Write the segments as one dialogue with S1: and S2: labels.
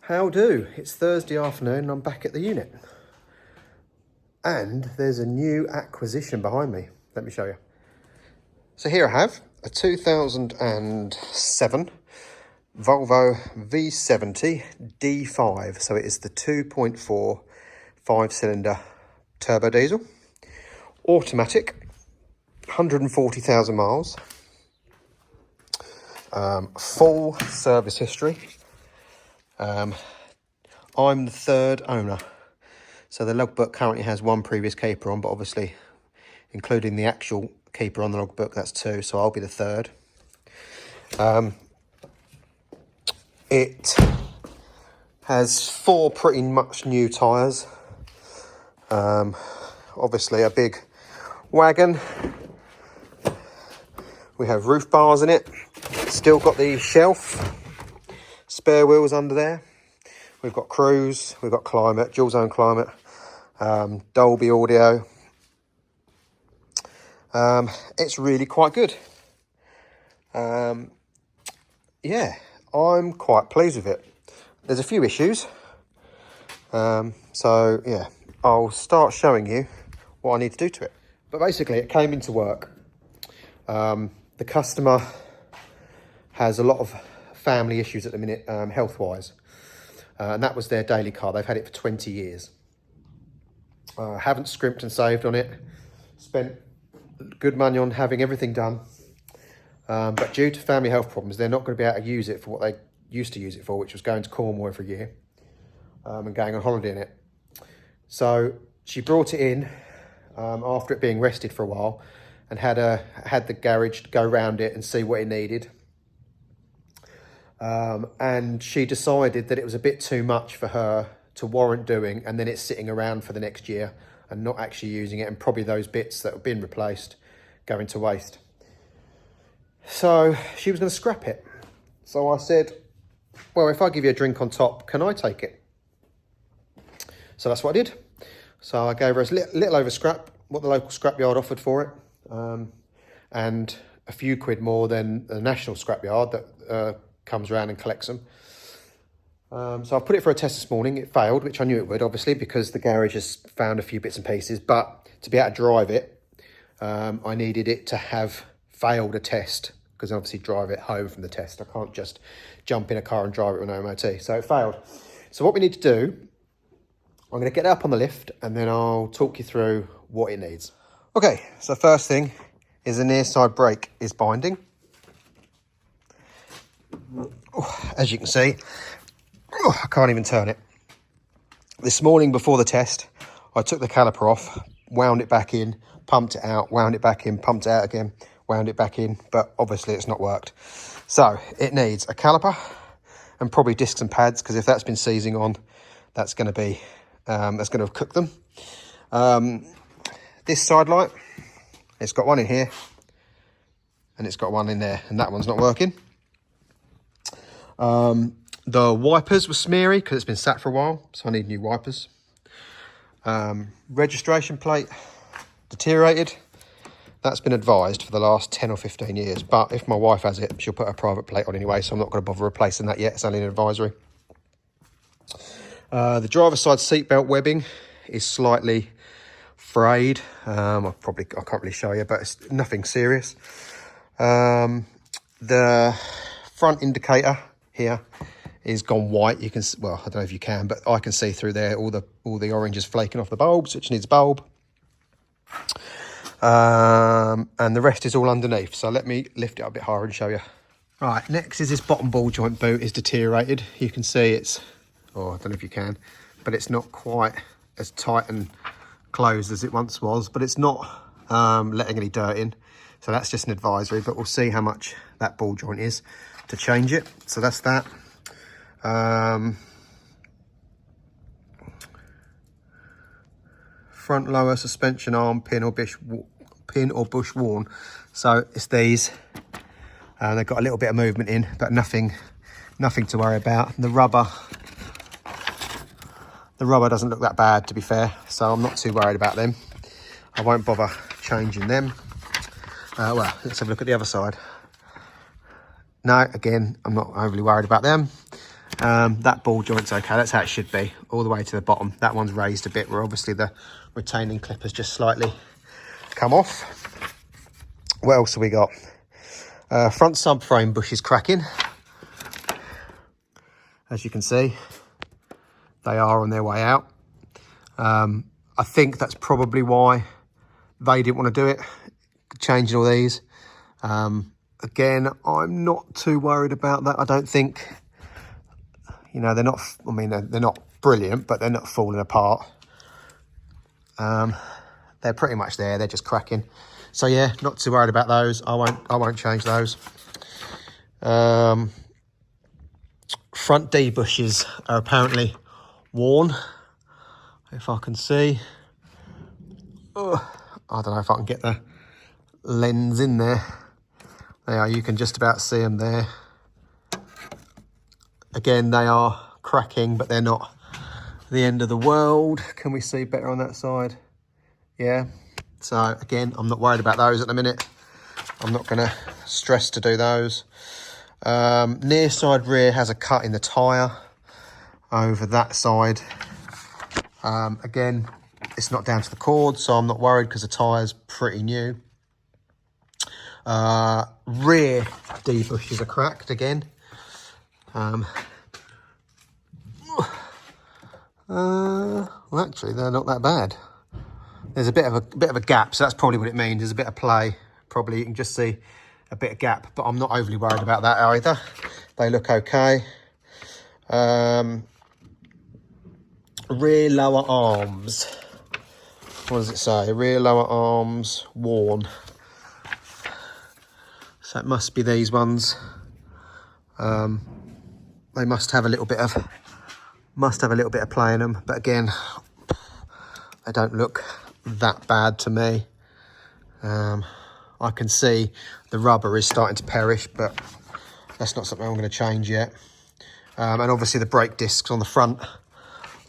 S1: How do? It's Thursday afternoon and I'm back at the unit. And there's a new acquisition behind me. Let me show you. So here I have a 2007 Volvo V70 D5. So it is the 2.4 5-cylinder turbo diesel, automatic, 140,000 miles, full service history. I'm the third owner. So the logbook currently has one previous keeper on, but obviously including the actual keeper on the logbook, that's two, so I'll be the third. It has four pretty much new tyres. Obviously a big wagon. We have roof bars in it. Still got the shelf. Spare wheels under there. We've got cruise, we've got climate, dual zone climate, Dolby audio. It's really quite good. Yeah, I'm quite pleased with it. There's a few issues. So yeah, I'll start showing you what I need to do to it. But basically it came into work. The customer has a lot of family issues at the minute, health-wise. And that was their daily car. They've had it for 20 years. Haven't scrimped and saved on it. Spent good money on having everything done. But due to family health problems, they're not going to be able to use it for what they used to use it for, which was going to Cornwall every year and going on holiday in it. So she brought it in after it being rested for a while and had the garage go round it and see what it needed. And she decided that it was a bit too much for her to warrant doing, and then it's sitting around for the next year and not actually using it, and probably those bits that have been replaced going to waste. So she was going to scrap it. So I said, well, if I give you a drink on top, can I take it? So that's what I did. So I gave her a little over scrap, what the local scrapyard offered for it, and a few quid more than the national scrapyard that comes around and collects them. So I put it for a test this morning. It failed, which I knew it would, obviously, because the garage has found a few bits and pieces. But to be able to drive it, I needed it to have failed a test, because I obviously drive it home from the test. I can't just jump in a car and drive it with no MOT. So it failed. So what we need to do, I'm going to get it up on the lift and then I'll talk you through what it needs. Okay, so first thing is the near side brake is binding. As you can see, I can't even turn it. This morning before the test, I took the caliper off, wound it back in, pumped it out, wound it back in, pumped it out again, wound it back in, but obviously it's not worked. So it needs a caliper and probably discs and pads, because if that's been seizing on, that's going to be, that's going to cook them. This side light, it's got one in here and it's got one in there, and that one's not working. The wipers were smeary because it's been sat for a while, so I need new wipers. Registration plate deteriorated. That's been advised for the last 10 or 15 years, but if my wife has it, she'll put a private plate on anyway, so I'm not going to bother replacing that yet. It's only an advisory. The driver's side seatbelt webbing is slightly frayed. I can't really show you, but it's nothing serious. The front indicator here is gone white. You can, well, I don't know if you can, but I can see through there all the orange is flaking off the bulbs, which needs a bulb. And the rest is all underneath. So let me lift it up a bit higher and show you. Right, next is this bottom ball joint boot is deteriorated. You can see it's, oh, I don't know if you can, but it's not quite as tight and closed as it once was, but it's not letting any dirt in. So that's just an advisory, but we'll see how much that ball joint is to change it. So that's that. Front lower suspension arm pin or bush worn. So it's these. They've got a little bit of movement in, but nothing to worry about. The rubber doesn't look that bad, to be fair, so I'm not too worried about them. I won't bother changing them. Well, let's have a look at the other side. No, again, I'm not overly worried about them. That ball joint's okay, that's how it should be, all the way to the bottom. That one's raised a bit where obviously the retaining clip has just slightly come off. What else have we got? Front subframe bush is cracking. As you can see, they are on their way out. I think that's probably why they didn't want to do it, changing all these. Again, I'm not too worried about that. I don't think, you know, they're not, I mean, they're not brilliant, but they're not falling apart. They're pretty much there, they're just cracking. So yeah, not too worried about those. I won't change those. Front D bushes are apparently worn, if I can see. I don't know if I can get the lens in there. There, you can just about see them there. Again, they are cracking, but they're not the end of the world. Can we see better on that side? Yeah. So again, I'm not worried about those at the minute. I'm not going to stress to do those. Near side rear has a cut in the tyre over that side. Again, it's not down to the cord, so I'm not worried because the tyre's pretty new. Rear D bushes are cracked again. Well, actually, they're not that bad. There's a bit of a gap, so that's probably what it means. There's a bit of play. Probably you can just see a bit of gap, but I'm not overly worried about that either. They look okay. Rear lower arms. What does it say? Rear lower arms worn. So it must be these ones. They must have a little bit of play in them, but again, they don't look that bad to me. I can see the rubber is starting to perish, but that's not something I'm going to change yet. And obviously the brake discs on the front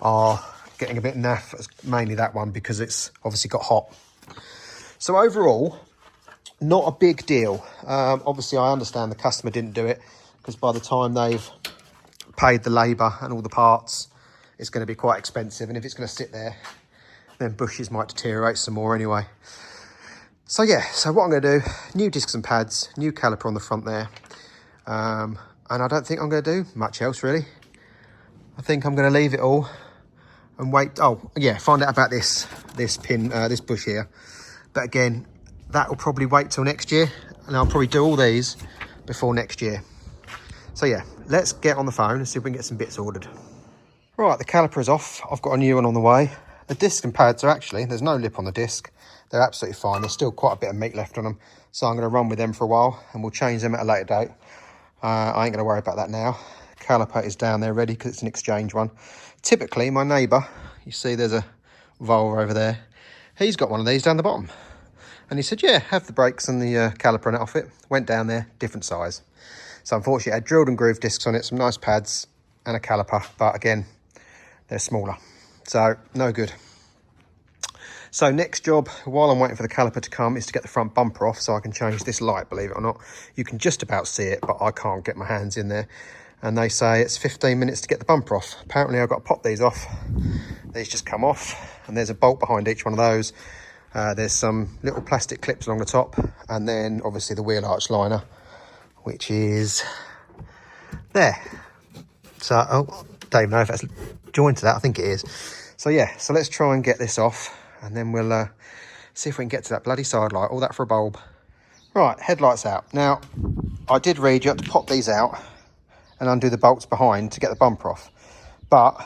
S1: are getting a bit naff, mainly that one because it's obviously got hot. So overall, not a big deal. Obviously I understand the customer didn't do it because by the time they've paid the labour and all the parts, it's going to be quite expensive, and if it's going to sit there, then bushes might deteriorate some more anyway. So yeah, so what I'm going to do, new discs and pads, new caliper on the front there, and I don't think I'm going to do much else really. I think I'm going to leave it all and wait. Oh yeah, find out about this bush here, but again, that will probably wait till next year, and I'll probably do all these before next year. So yeah, let's get on the phone and see if we can get some bits ordered. Right, the caliper is off. I've got a new one on the way. The disc and pads are actually, there's no lip on the disc. They're absolutely fine. There's still quite a bit of meat left on them. So I'm going to run with them for a while and we'll change them at a later date. I ain't going to worry about that now. Caliper is down there ready because it's an exchange one. Typically, my neighbour, you see there's a Volvo over there. He's got one of these down the bottom. And he said, yeah, have the brakes and the caliper and it off it. Went down there, different size. So unfortunately, I had drilled and grooved discs on it, some nice pads and a caliper. But again, they're smaller. So no good. So next job, while I'm waiting for the caliper to come, is to get the front bumper off so I can change this light, believe it or not. You can just about see it, but I can't get my hands in there. And they say it's 15 minutes to get the bumper off. Apparently I've got to pop these off. These just come off, and there's a bolt behind each one of those. There's some little plastic clips along the top, and then obviously the wheel arch liner, which is there. So, oh, don't even know if that's joined to that. I think it is. So yeah, so let's try and get this off, and then we'll see if we can get to that bloody side light. All that for a bulb. Right, headlights out. Now, I did read you have to pop these out and undo the bolts behind to get the bumper off. But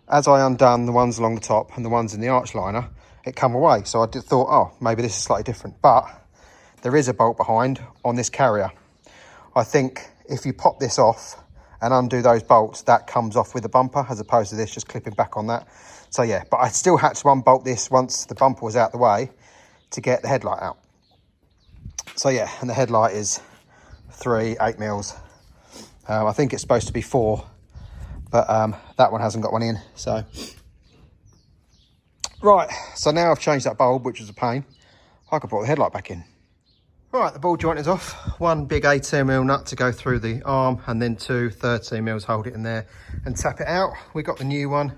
S1: as I undone the ones along the top and the ones in the arch liner, it come away. So I thought, oh, maybe this is slightly different. But there is a bolt behind on this carrier. I think if you pop this off and undo those bolts, that comes off with the bumper, as opposed to this just clipping back on that. So yeah, but I still had to unbolt this once the bumper was out the way to get the headlight out. So yeah, and the headlight is 8 mils. I think it's supposed to be 4, but that one hasn't got one in. So right, so now I've changed that bulb, which was a pain. I can put the headlight back in. Right, the ball joint is off. One big 18mm nut to go through the arm, and then two 13mm hold it in there and tap it out. We got the new one.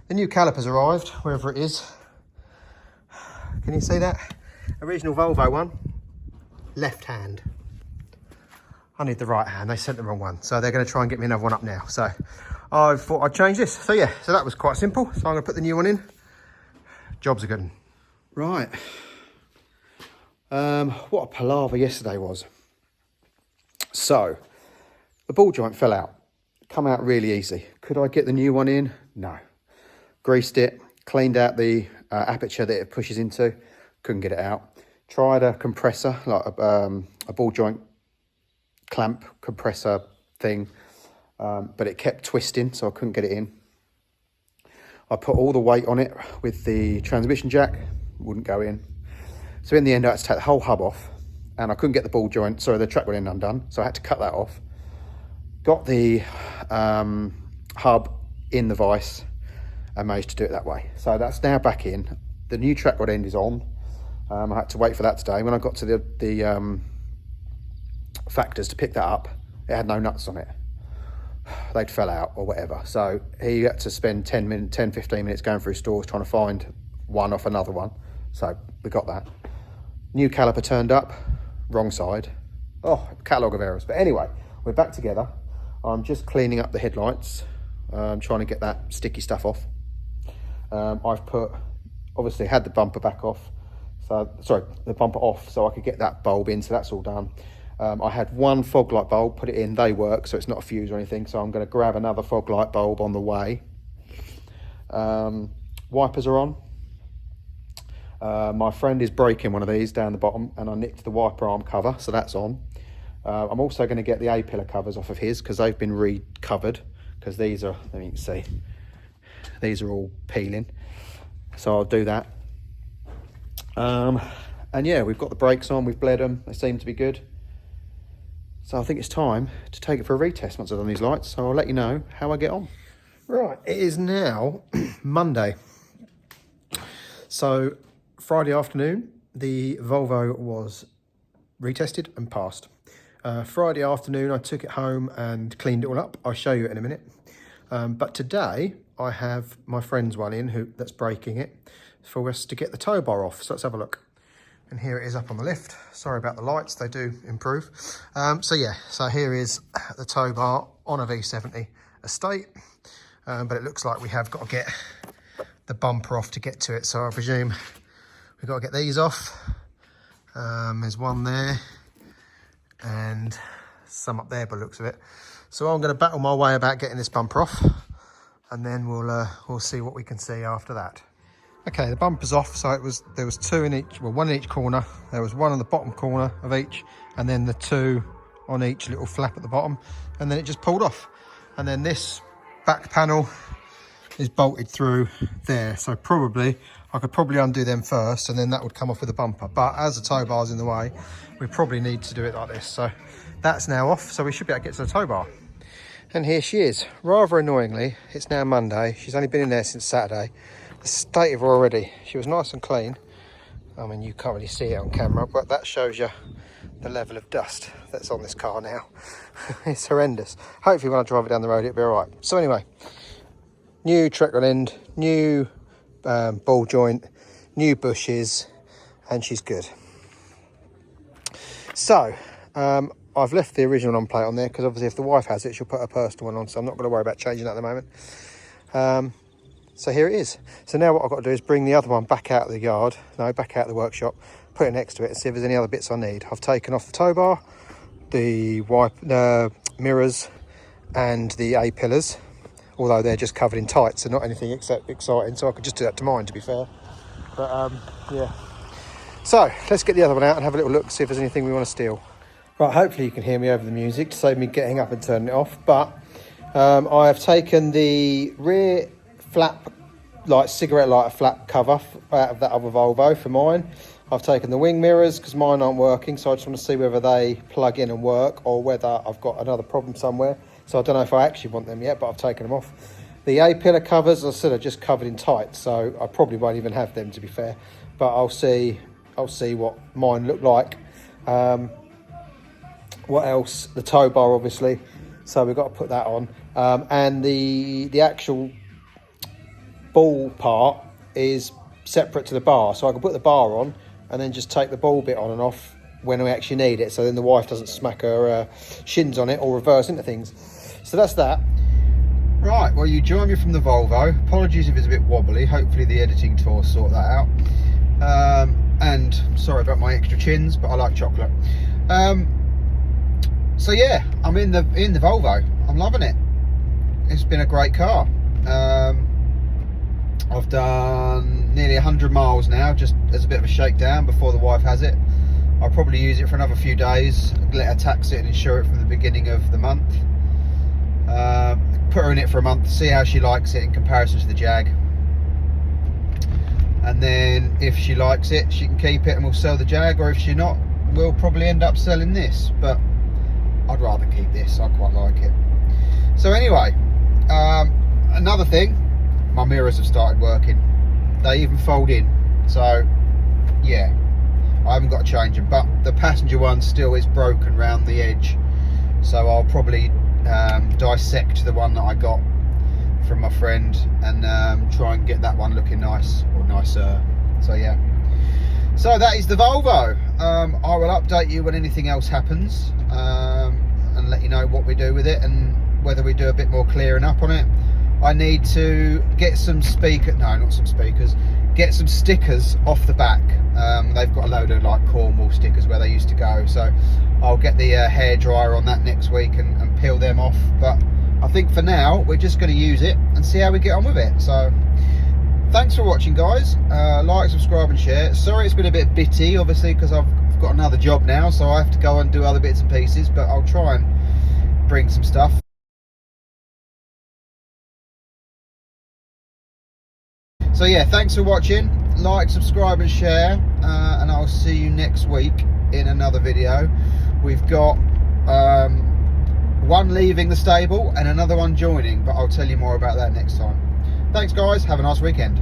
S1: The new caliper's arrived, wherever it is. Can you see that? Original Volvo one, left hand. I need the right hand, they sent the wrong one. So they're gonna try and get me another one up now. So I thought I'd change this. So yeah, so that was quite simple. So I'm gonna put the new one in. Job's a good one. Right. What a palaver yesterday was. So, the ball joint fell out. Come out really easy. Could I get the new one in? No. Greased it, cleaned out the aperture that it pushes into. Couldn't get it out. Tried a compressor, like a ball joint clamp compressor thing. But it kept twisting, so I couldn't get it in. I put all the weight on it with the transmission jack. Wouldn't go in. So in the end, I had to take the whole hub off, and I couldn't get the ball joint, sorry, the track rod end undone, so I had to cut that off. Got the hub in the vise and managed to do it that way. So that's now back in. The new track rod end is on. I had to wait for that today. When I got to the factors to pick that up, it had no nuts on it. They'd fell out or whatever. So he had to spend 10, 15 minutes going through stores trying to find one off another one. So we got that. New caliper turned up, wrong side. Oh, catalogue of errors. But anyway, we're back together. I'm just cleaning up the headlights. I'm trying to get that sticky stuff off. I've obviously had the bumper back off. So, sorry, the bumper off so I could get that bulb in, so that's all done. I had one fog light bulb, put it in, they work, so it's not a fuse or anything. So I'm gonna grab another fog light bulb on the way. Wipers are on. My friend is breaking one of these down the bottom, and I nicked the wiper arm cover, so that's on. I'm also going to get the A-pillar covers off of his because they've been recovered, because these are, I mean, you can see, these are all peeling. So I'll do that. And yeah, we've got the brakes on, we've bled them, they seem to be good. So I think it's time to take it for a retest once I've done these lights, so I'll let you know how I get on. Right, it is now Monday. So Friday afternoon, the Volvo was retested and passed. Friday afternoon, I took it home and cleaned it all up. I'll show you it in a minute. But today, I have my friend's one in that's breaking it for us to get the tow bar off. So let's have a look. And here it is up on the lift. Sorry about the lights, they do improve. So yeah, so here is the tow bar on a V70 estate. But it looks like we have got to get the bumper off to get to it. So I presume we've got to get these off. There's one there and some up there by the looks of it. So I'm going to battle my way about getting this bumper off, and then we'll see what we can see after that. Okay, the bumper's off. So there was two in each, well, one in each corner. There was one on the bottom corner of each, and then the two on each little flap at the bottom, and then it just pulled off. And then this back panel is bolted through there, so I could probably undo them first, and then that would come off with the bumper. But as the tow bar's in the way, we probably need to do it like this. So that's now off, so we should be able to get to the tow bar. And here she is. Rather annoyingly, it's now Monday. She's only been in there since Saturday. The state of her already. She was nice and clean. I mean, you can't really see it on camera, but that shows you the level of dust that's on this car now. It's horrendous. Hopefully when I drive it down the road, it'll be all right. So anyway, new track rod end, new ball joint, new bushes, and she's good. So I've left the original number plate on there because obviously if the wife has it, she'll put her personal one on, so I'm not going to worry about changing that at the moment. So here it is. So now what I've got to do is bring the other one back out of the yard, back out of the workshop, put it next to it and see if there's any other bits I need. I've taken off the tow bar, the mirrors and the A-pillars, although they're just covered in tights, so not anything exciting, so I could just do that to mine, to be fair. But yeah. So let's get the other one out and have a little look, see if there's anything we want to steal. Right, hopefully you can hear me over the music to save me getting up and turning it off. But I have taken the rear flap, like cigarette lighter flap cover out of that other Volvo for mine. I've taken the wing mirrors because mine aren't working, so I just want to see whether they plug in and work or whether I've got another problem somewhere. So I don't know if I actually want them yet, but I've taken them off. The A-pillar covers, as I said, are just covered in tights, so I probably won't even have them, to be fair. But I'll see what mine look like What else? The tow bar, obviously. So we've got to put that on. And the actual ball part is separate to the bar. So I can put the bar on and then just take the ball bit on and off when we actually need it. So then the wife doesn't smack her shins on it or reverse into things. So that's that. Right, well, you join me from the Volvo. Apologies if it's a bit wobbly. Hopefully the editing tool will sort that out. And sorry about my extra chins, but I like chocolate. So yeah, I'm in the Volvo. I'm loving it. It's been a great car. I've done nearly 100 miles now, just as a bit of a shakedown before the wife has it. I'll probably use it for another few days, let her tax it and insure it from the beginning of the month. Put her in it for a month, see how she likes it in comparison to the Jag. And then if she likes it, she can keep it and we'll sell the Jag, or if she not, we'll probably end up selling this. But I'd rather keep this, I quite like it. So anyway, another thing, my mirrors have started working. They even fold in. So yeah, I haven't got to change them, but the passenger one still is broken round the edge. So I'll probably dissect the one that I got from my friend and try and get that one looking nice, or nicer. So yeah, so that is the Volvo. I will update you when anything else happens, and let you know what we do with it and whether we do a bit more clearing up on it. I need to get some get some stickers off the back. They've got a load of like Cornwall stickers where they used to go, so I'll get the hairdryer on that next week and peel them off. But I think for now we're just going to use it and see how we get on with it. So thanks for watching, guys. Like, subscribe and share. Sorry it's been a bit bitty, obviously, because I've got another job now, so I have to go and do other bits and pieces, but I'll try and bring some stuff. So yeah, thanks for watching. Like, subscribe and share, and I'll see you next week in another video. We've got one leaving the stable and another one joining, but I'll tell you more about that next time. Thanks guys, have a nice weekend.